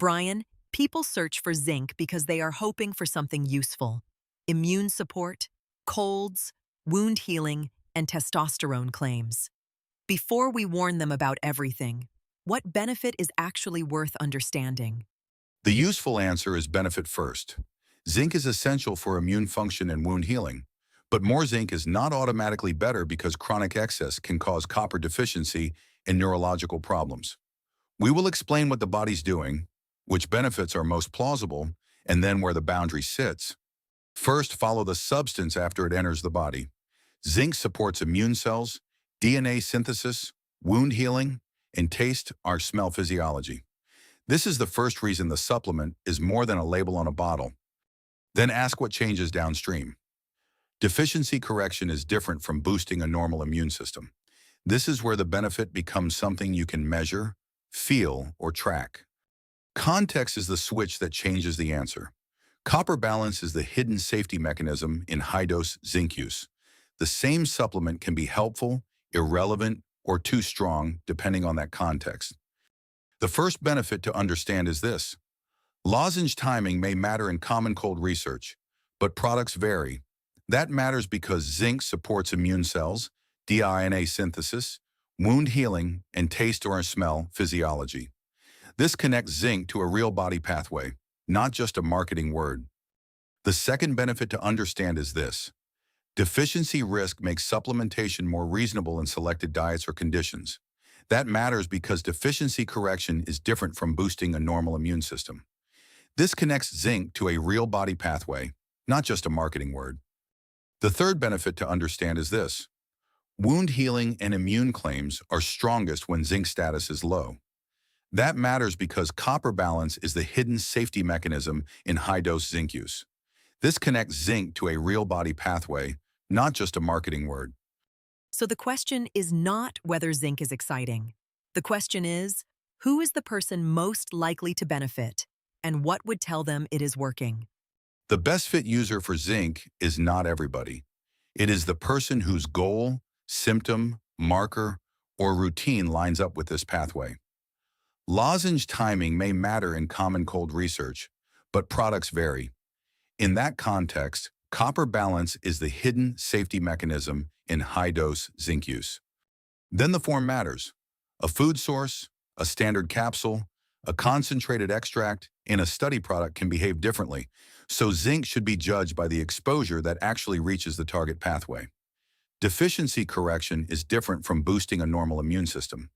Brian, people search for zinc because they are hoping for something useful. Immune support, colds, wound healing, and testosterone claims. Before we warn them about everything, what benefit is actually worth understanding? The useful answer is benefit first. Zinc is essential for immune function and wound healing, but more zinc is not automatically better because chronic excess can cause copper deficiency and neurological problems. We will explain what the body's doing, which benefits are most plausible, and then where the boundary sits. First, follow the substance after it enters the body. Zinc supports immune cells, DNA synthesis, wound healing, and taste or smell physiology. This is the first reason the supplement is more than a label on a bottle. Then ask what changes downstream. Deficiency correction is different from boosting a normal immune system. This is where the benefit becomes something you can measure, feel, or track. Context is the switch that changes the answer. Copper balance is the hidden safety mechanism in high-dose zinc use. The same supplement can be helpful, irrelevant, or too strong, depending on that context. The first benefit to understand is this. Lozenge timing may matter in common cold research, but products vary. That matters because zinc supports immune cells, DNA synthesis, wound healing, and taste or smell physiology. This connects zinc to a real body pathway, not just a marketing word. The second benefit to understand is this. Deficiency risk makes supplementation more reasonable in selected diets or conditions. That matters because deficiency correction is different from boosting a normal immune system. This connects zinc to a real body pathway, not just a marketing word. The third benefit to understand is this. Wound healing and immune claims are strongest when zinc status is low. That matters because copper balance is the hidden safety mechanism in high-dose zinc use. This connects zinc to a real body pathway, not just a marketing word. So the question is not whether zinc is exciting. The question is, who is the person most likely to benefit, and what would tell them it is working? The best fit user for zinc is not everybody. It is the person whose goal, symptom, marker, or routine lines up with this pathway. Lozenge timing may matter in common cold research, but products vary. In that context, copper balance is the hidden safety mechanism in high-dose zinc use. Then the form matters. A food source, a standard capsule, a concentrated extract, and a study product can behave differently, so zinc should be judged by the exposure that actually reaches the target pathway. Deficiency correction is different from boosting a normal immune system.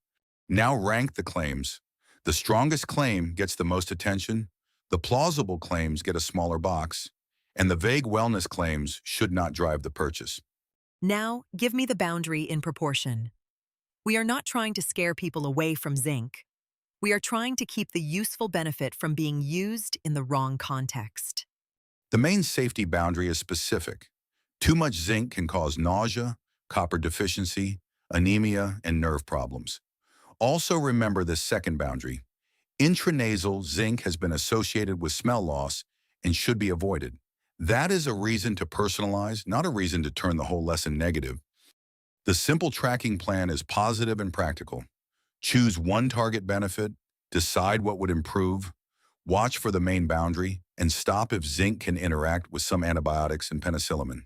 Now rank the claims. The strongest claim gets the most attention, the plausible claims get a smaller box, and the vague wellness claims should not drive the purchase. Now, give me the boundary in proportion. We are not trying to scare people away from zinc. We are trying to keep the useful benefit from being used in the wrong context. The main safety boundary is specific. Too much zinc can cause nausea, copper deficiency, anemia, and nerve problems. Also remember this second boundary. Intranasal zinc has been associated with smell loss and should be avoided. That is a reason to personalize, not a reason to turn the whole lesson negative. The simple tracking plan is positive and practical. Choose one target benefit, decide what would improve, watch for the main boundary, and stop if zinc can interact with some antibiotics and penicillamine.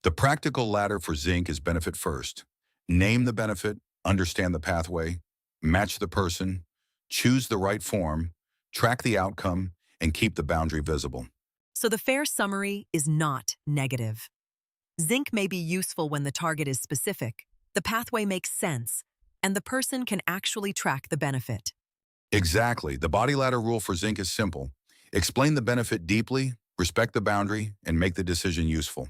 The practical ladder for zinc is benefit first. Name the benefit, understand the pathway, match the person, choose the right form, track the outcome, and keep the boundary visible. So the fair summary is not negative. Zinc may be useful when the target is specific, the pathway makes sense, and the person can actually track the benefit. Exactly. The body ladder rule for zinc is simple. Explain the benefit deeply, respect the boundary, and make the decision useful.